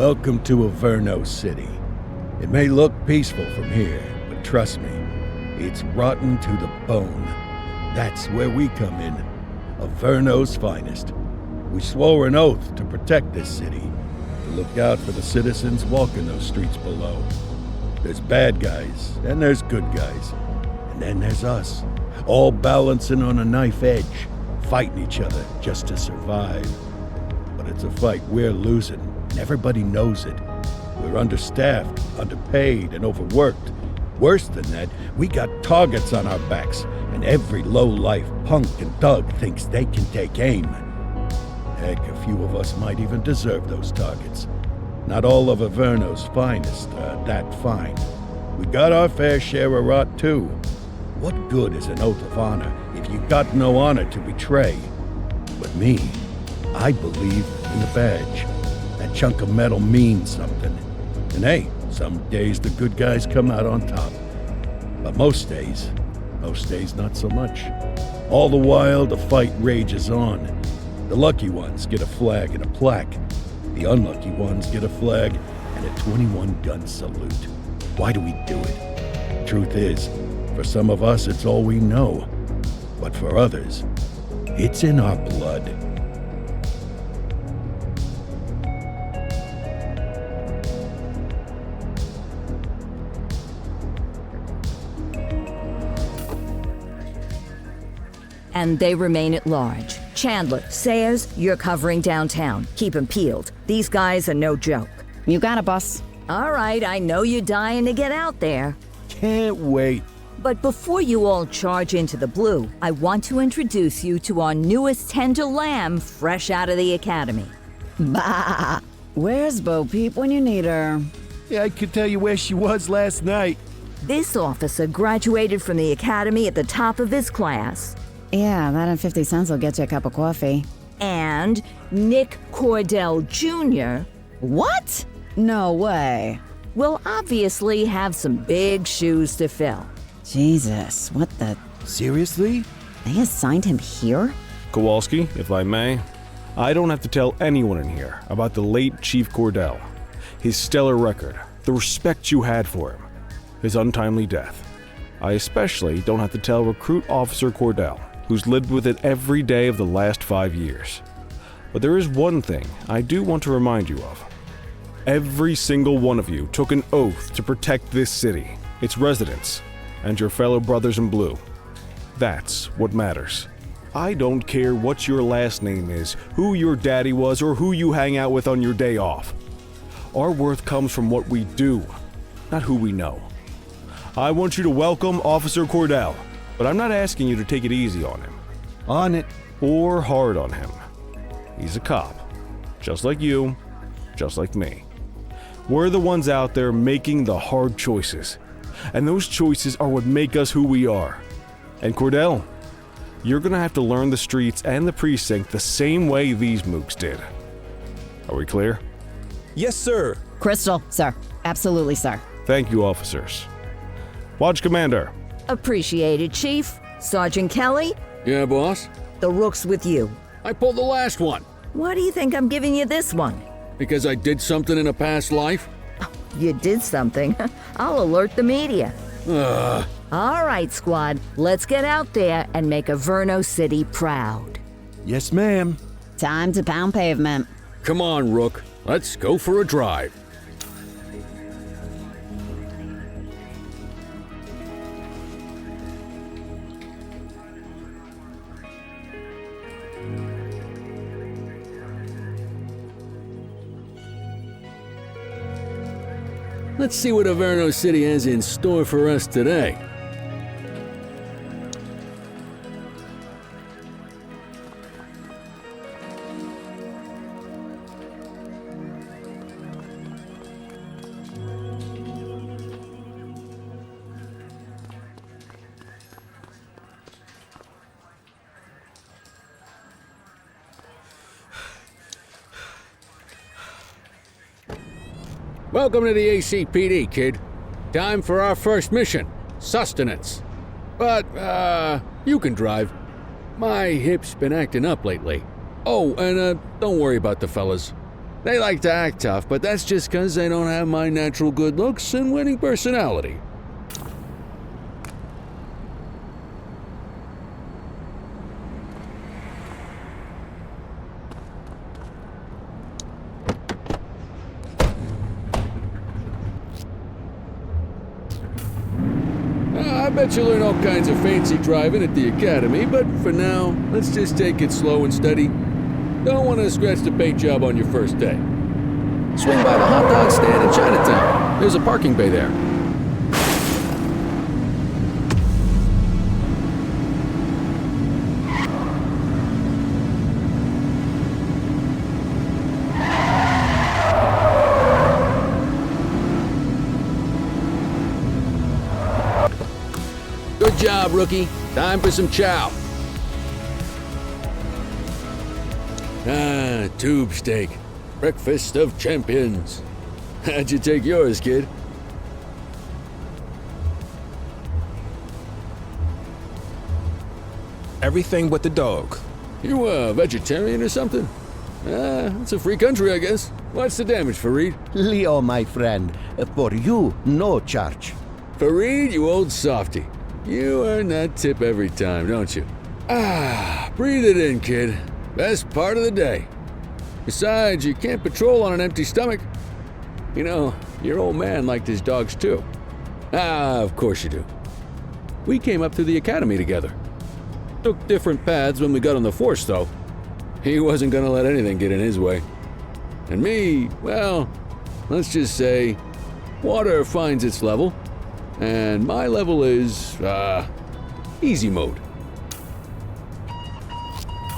Welcome to Averno City. It may look peaceful from here, but trust me, it's rotten to the bone. That's where we come in. Averno's finest. We swore an oath to protect this city, to look out for the citizens walking those streets below. There's bad guys, and there's good guys. And then there's us, all balancing on a knife edge, fighting each other just to survive. But it's a fight we're losing, and everybody knows it. We're understaffed, underpaid, and overworked. Worse than that, we got targets on our backs, and every low-life punk and thug thinks they can take aim. Heck, a few of us might even deserve those targets. Not all of Averno's finest are that fine. We got our fair share of rot, too. What good is an oath of honor if you got no honor to betray? But me, I believe in the badge. That chunk of metal means something. And hey, some days the good guys come out on top. But most days not so much. All the while, the fight rages on. The lucky ones get a flag and a plaque. The unlucky ones get a flag and a 21-gun salute. Why do we do it? Truth is, for some of us, it's all we know. But for others, it's in our blood. And they remain at large. Chandler, Sayers, you're covering downtown. Keep 'em peeled. These guys are no joke. You got it, boss. All right, I know you're dying to get out there. Can't wait. But before you all charge into the blue, I want to introduce you to our newest tender lamb fresh out of the academy. Bah! Where's Bo Peep when you need her? Yeah, I could tell you where she was last night. This officer graduated from the academy at the top of his class. Yeah, that and 50 cents will get you a cup of coffee. And Nick Cordell Jr. What? No way. will obviously have some big shoes to fill. Jesus, what the... Seriously? They assigned him here? Kowalski, if I may, I don't have to tell anyone in here about the late Chief Cordell, his stellar record, the respect you had for him, his untimely death. I especially don't have to tell Recruit Officer Cordell, who's lived with it every day of the last 5 years. But there is one thing I do want to remind you of. Every single one of you took an oath to protect this city, its residents, and your fellow brothers in blue. That's what matters. I don't care what your last name is, who your daddy was, or who you hang out with on your day off. Our worth comes from what we do, not who we know. I want you to welcome Officer Cordell, but I'm not asking you to take it easy on him. On it. Or hard on him. He's a cop, just like you, just like me. We're the ones out there making the hard choices, and those choices are what make us who we are. And Cordell, you're gonna have to learn the streets and the precinct the same way these mooks did. Are we clear? Yes, sir. Crystal, sir. Absolutely, sir. Thank you, officers. Watch Commander. Appreciated, Chief. Sergeant Kelly, Yeah, boss? the rook's with you. I pulled the last one. Why do you think I'm giving you this one? Because I did something in a past life? You did something. I'll alert the media. Ugh. All right, squad. Let's get out there and make Averno City proud. Yes, ma'am. Time to pound pavement. Come on, Rook. Let's go for a drive. Let's see what Averno City has in store for us today. Welcome to the ACPD, kid. Time for our first mission, sustenance. But, you can drive. My hip's been acting up lately. Oh, and, don't worry about the fellas. They like to act tough, but that's just 'cause they don't have my natural good looks and winning personality. I bet you learn all kinds of fancy driving at the academy, but for now, let's just take it slow and steady. Don't want to scratch the paint job on your first day. Swing by the hot dog stand in Chinatown. There's a parking bay there. Good job, rookie. Time for some chow. Tube steak. Breakfast of champions. How'd you take yours, kid? Everything but the dog. You a vegetarian or something? It's a free country, I guess. What's the damage, Fareed? Leo, my friend, for you, no charge. Fareed, you old softy. You earn that tip every time, don't you? Breathe it in, kid. Best part of the day. Besides, you can't patrol on an empty stomach. You know, your old man liked his dogs too. Of course you do. We came up through the academy together. Took different paths when we got on the force, though. He wasn't gonna let anything get in his way. And me, well, let's just say, water finds its level, and my level is, easy mode.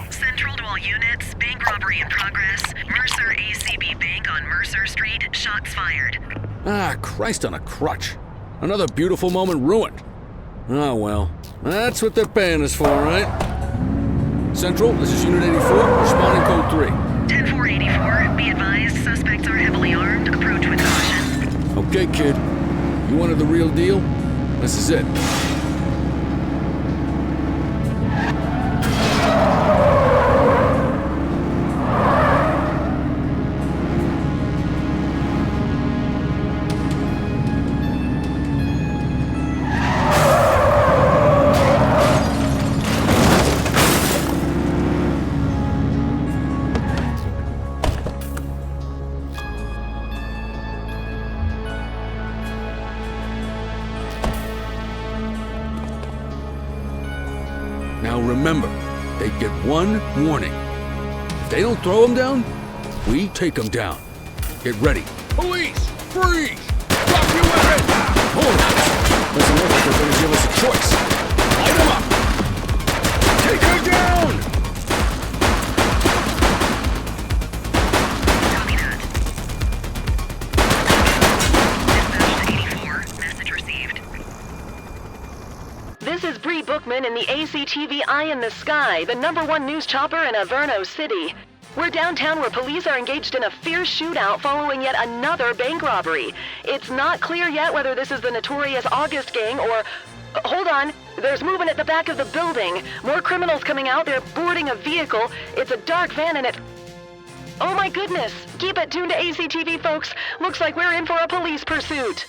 Central to all units, bank robbery in progress. Mercer ACB Bank on Mercer Street, shots fired. Christ on a crutch. Another beautiful moment ruined. Oh well, that's what they're paying us for, right? Central, this is Unit 84, responding code 3. 10-484, be advised, suspects are heavily armed, approach with caution. Okay, kid. You wanted the real deal? This is it. Now remember, they get one warning. If they don't throw them down, we take them down. Get ready. Police! Freeze! Drop your weapon! Hold on. Doesn't look like they're gonna give us a choice. Light them up! Take her down! Copy that. Dispatch to 84, message received. This is Bree Bookman in the ACTV Eye in the Sky, the #1 news chopper in Averno City. We're downtown where police are engaged in a fierce shootout following yet another bank robbery. It's not clear yet whether this is the notorious August gang or... Hold on, there's movement at the back of the building. More criminals coming out, they're boarding a vehicle. It's a dark van and it... Oh my goodness! Keep it tuned to ACTV, folks. Looks like we're in for a police pursuit.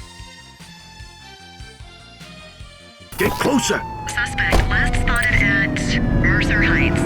Get closer! Suspect last spotted at Mercer Heights.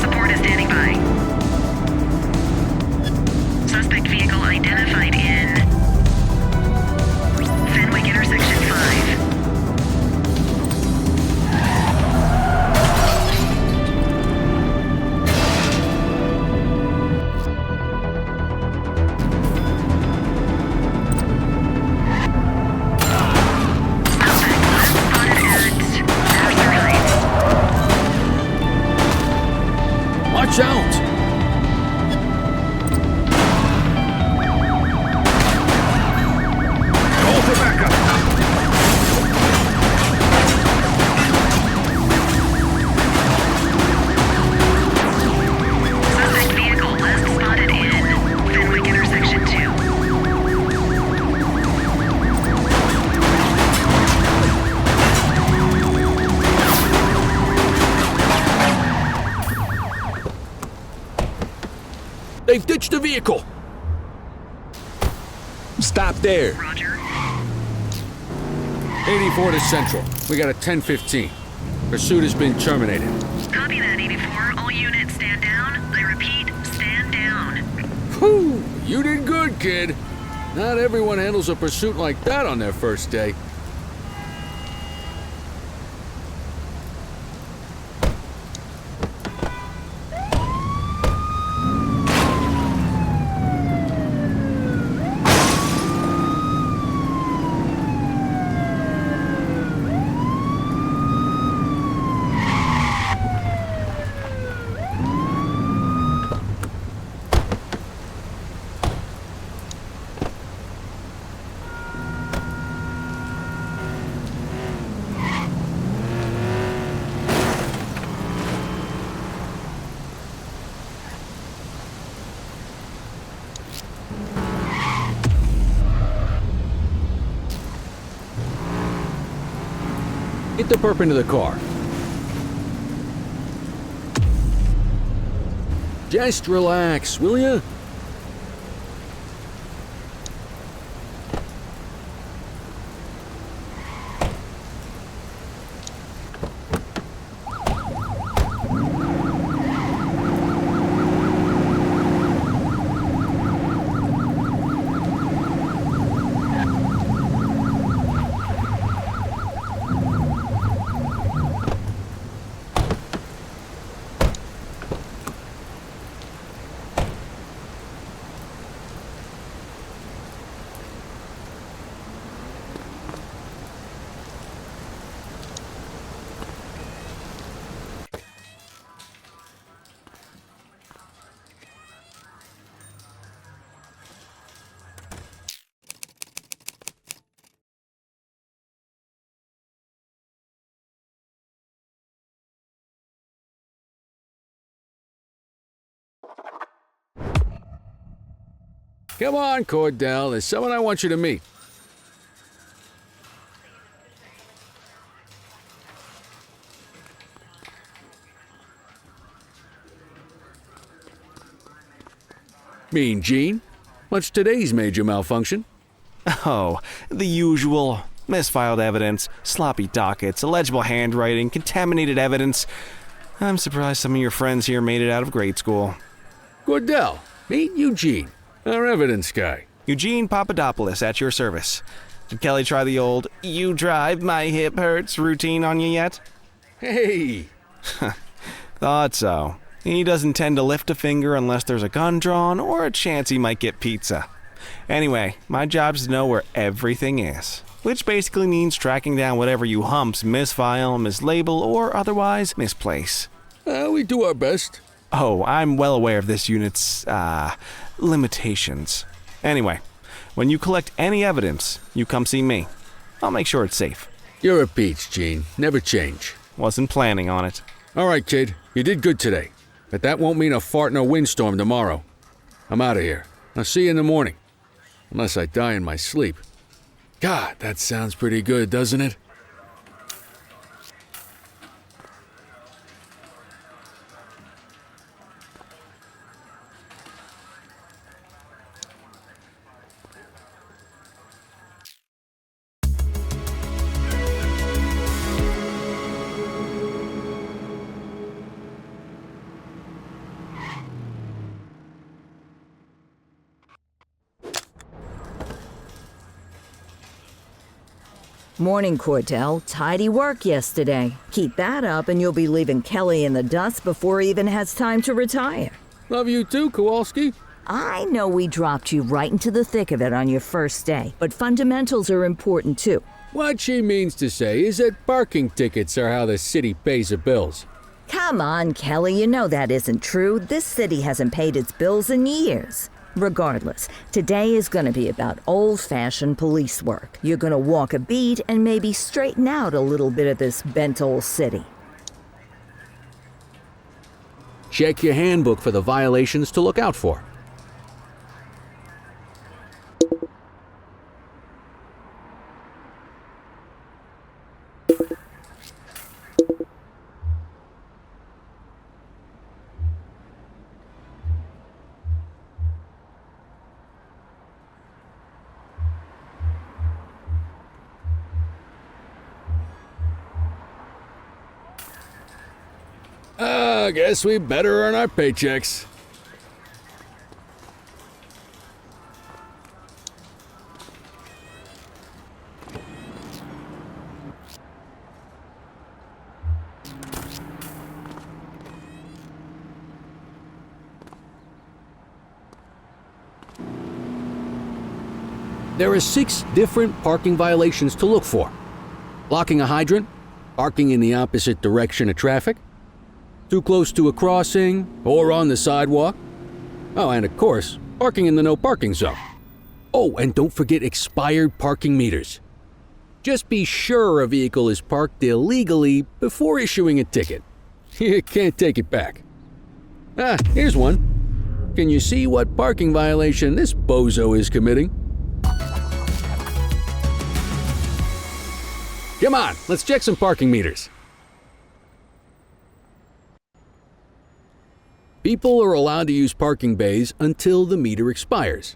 Support is standing They've ditched the vehicle! Stop there. Roger. 84 to Central. We got a 10:15. Pursuit has been terminated. Copy that, 84. All units stand down. I repeat, stand down. Whew! You did good, kid. Not everyone handles a pursuit like that on their first day. Get the perp into the car. Just relax, will ya? Come on, Cordell. There's someone I want you to meet. Mean Gene? What's today's major malfunction? Oh, the usual. Misfiled evidence, sloppy dockets, illegible handwriting, contaminated evidence. I'm surprised some of your friends here made it out of grade school. Cordell, meet Eugene, our evidence guy. Eugene Papadopoulos at your service. Did Kelly try the old, "you drive, my hip hurts" routine on you yet? Hey! Thought so. He doesn't tend to lift a finger unless there's a gun drawn or a chance he might get pizza. Anyway, my job's to know where everything is, which basically means tracking down whatever you humps misfile, mislabel, or otherwise misplace. We do our best. Oh, I'm well aware of this unit's, limitations. Anyway, when you collect any evidence, you come see me. I'll make sure it's safe. You're a peach, Gene. Never change. Wasn't planning on it. All right, kid. You did good today. But that won't mean a fart in a windstorm tomorrow. I'm out of here. I'll see you in the morning. Unless I die in my sleep. God, that sounds pretty good, doesn't it? Morning, Cordell. Tidy work yesterday. Keep that up and you'll be leaving Kelly in the dust before he even has time to retire. Love you too, Kowalski. I know we dropped you right into the thick of it on your first day, but fundamentals are important too. What she means to say is that parking tickets are how the city pays the bills. Come on, Kelly, you know that isn't true. This city hasn't paid its bills in years. Regardless, today is going to be about old-fashioned police work. You're going to walk a beat and maybe straighten out a little bit of this bent old city. Check your handbook for the violations to look out for. I guess we better earn our paychecks. There are 6 different parking violations to look for. Blocking a hydrant, parking in the opposite direction of traffic, too close to a crossing or on the sidewalk. Oh, and of course, parking in the no parking zone. Oh, and don't forget expired parking meters. Just be sure a vehicle is parked illegally before issuing a ticket. You can't take it back. Ah, here's one. Can you see what parking violation this bozo is committing? Come on, let's check some parking meters. People are allowed to use parking bays until the meter expires.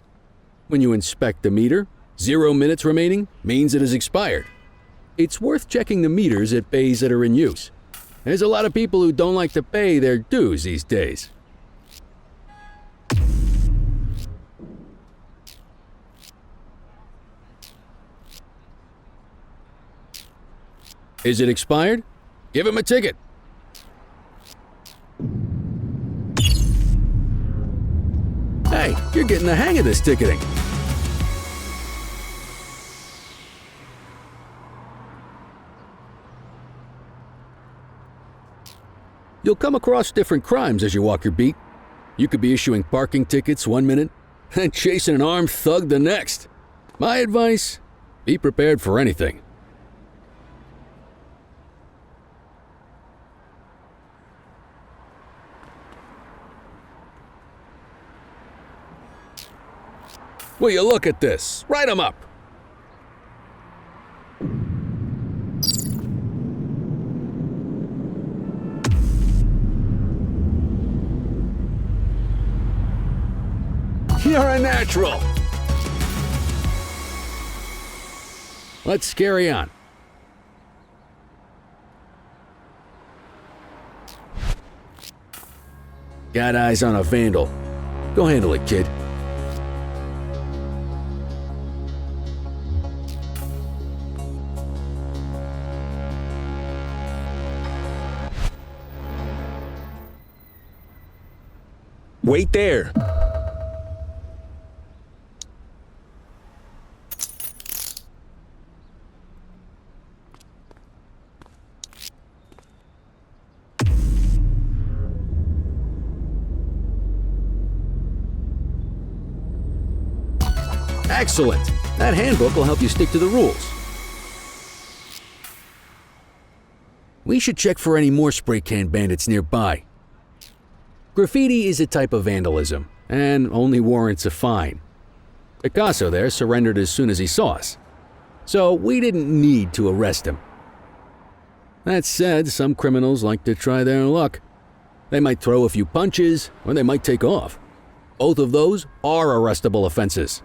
When you inspect the meter, 0 minutes remaining means it has expired. It's worth checking the meters at bays that are in use. There's a lot of people who don't like to pay their dues these days. Is it expired? Give him a ticket. Hey, you're getting the hang of this ticketing. You'll come across different crimes as you walk your beat. You could be issuing parking tickets 1 minute and chasing an armed thug the next. My advice, be prepared for anything. Will you look at this? Write 'em up. You're a natural. Let's carry on. Got eyes on a vandal. Go handle it, kid. Wait there. Excellent. That handbook will help you stick to the rules. We should check for any more spray can bandits nearby. Graffiti is a type of vandalism, and only warrants a fine. Picasso there surrendered as soon as he saw us, so we didn't need to arrest him. That said, some criminals like to try their luck. They might throw a few punches, or they might take off. Both of those are arrestable offenses.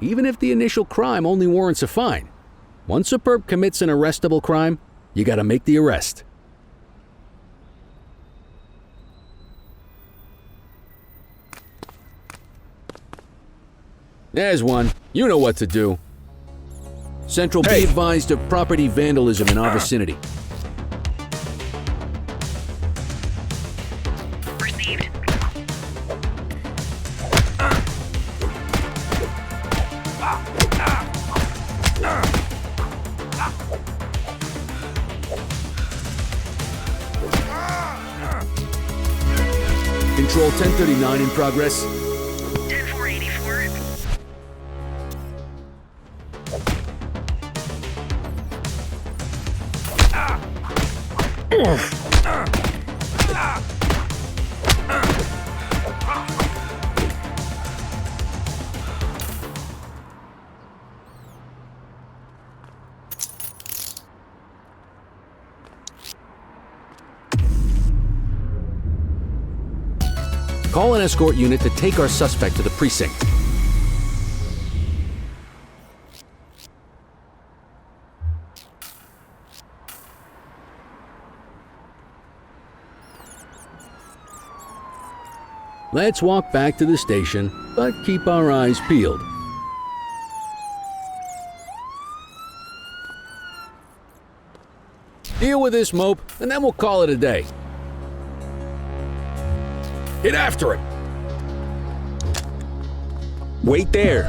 Even if the initial crime only warrants a fine, once a perp commits an arrestable crime, you gotta make the arrest. There's one. You know what to do. Central be advised of property vandalism in our vicinity. Received. Control 1039 in progress. 10484. Call an escort unit to take our suspect to the precinct. Let's walk back to the station, but keep our eyes peeled. Deal with this mope, and then we'll call it a day. Get after him! Wait there.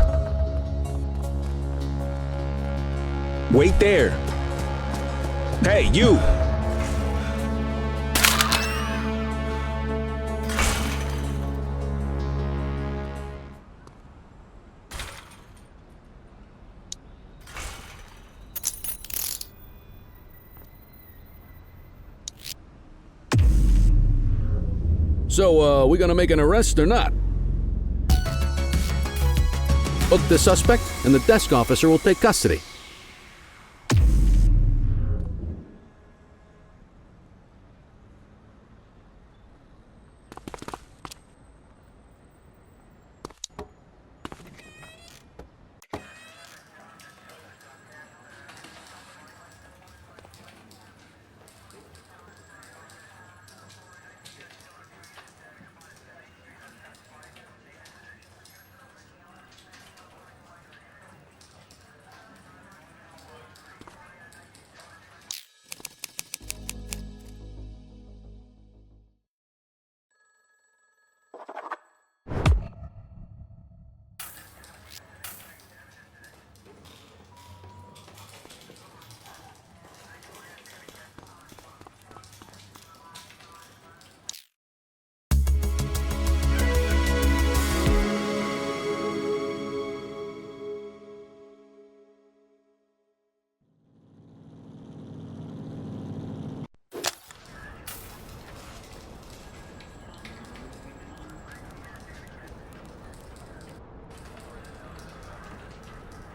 Wait there. Hey, you! So, we gonna make an arrest or not? Book the suspect, and the desk officer will take custody.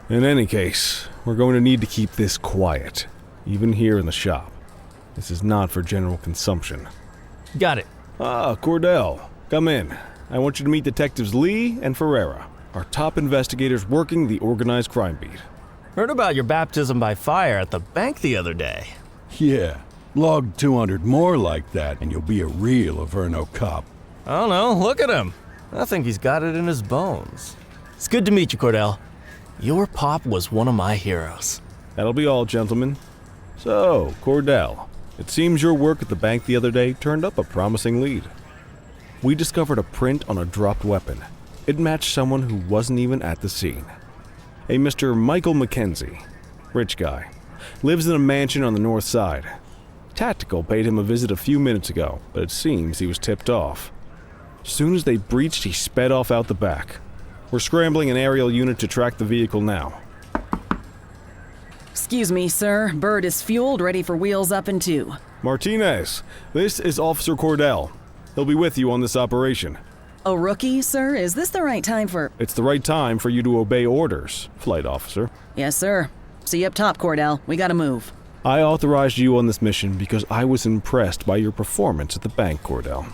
In any case, we're going to need to keep this quiet, even here in the shop. This is not for general consumption. Got it. Ah, Cordell, come in. I want you to meet Detectives Lee and Ferreira, our top investigators working the organized crime beat. Heard about your baptism by fire at the bank the other day. Yeah, log 200 more like that and you'll be a real Averno cop. I don't know, look at him. I think he's got it in his bones. It's good to meet you, Cordell. Your pop was one of my heroes. That'll be all, gentlemen. So, Cordell, it seems your work at the bank the other day turned up a promising lead. We discovered a print on a dropped weapon. It matched someone who wasn't even at the scene. A Mr. Michael Mackenzie, rich guy, lives in a mansion on the north side. Tactical paid him a visit a few minutes ago, but it seems he was tipped off. As soon as they breached, he sped off out the back. We're scrambling an aerial unit to track the vehicle now. Excuse me, sir. Bird is fueled, ready for wheels up in 2. Martinez, this is Officer Cordell. He'll be with you on this operation. A rookie, sir? Is this the right time for... It's the right time for you to obey orders, flight officer. Yes, sir. See you up top, Cordell. We gotta move. I authorized you on this mission because I was impressed by your performance at the bank, Cordell.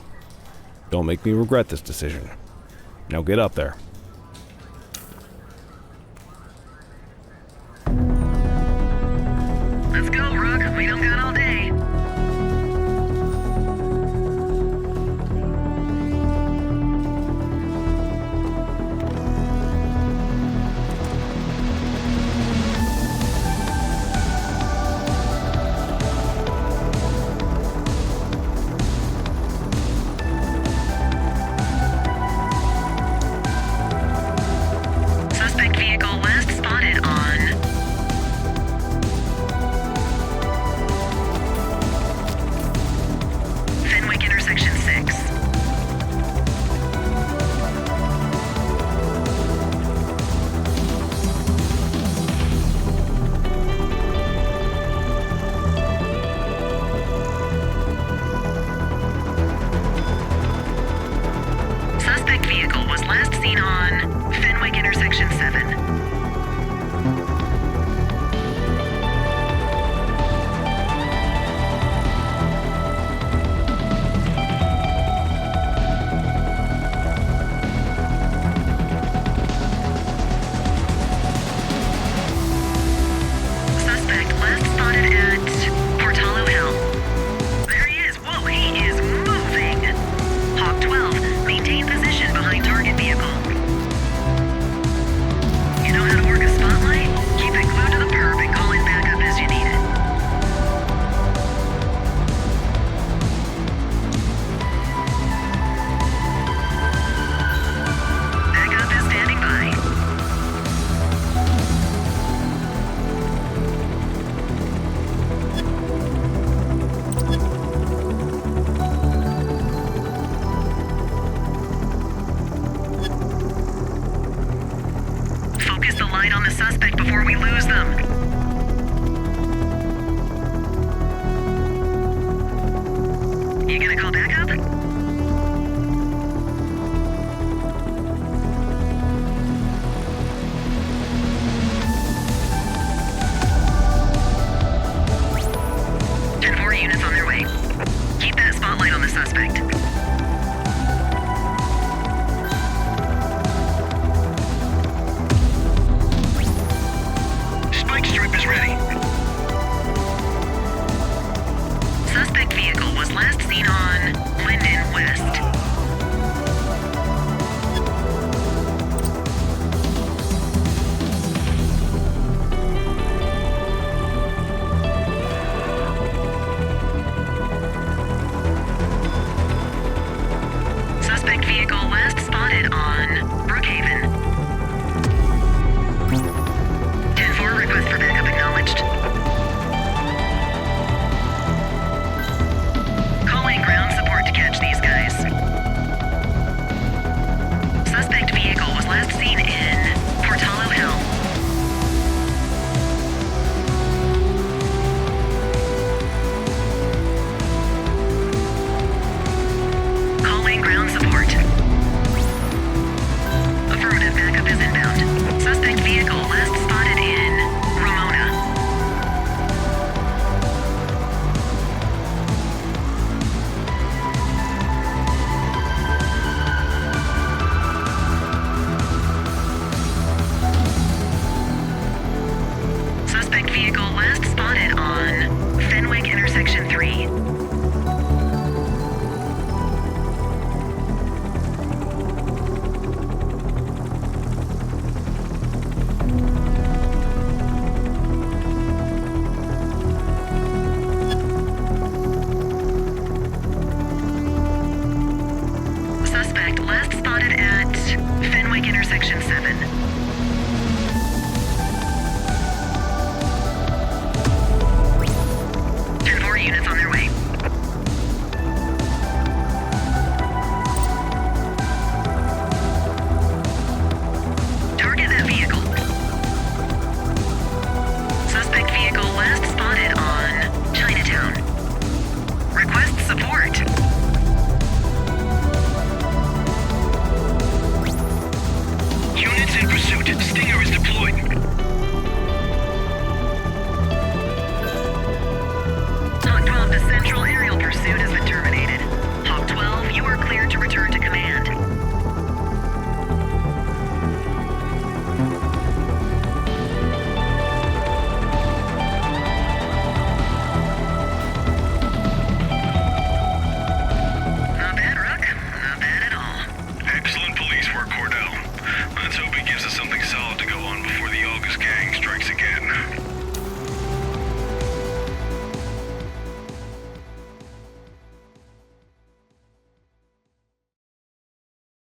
Don't make me regret this decision. Now get up there. Let's go, Rook. We don't got all day. You gonna call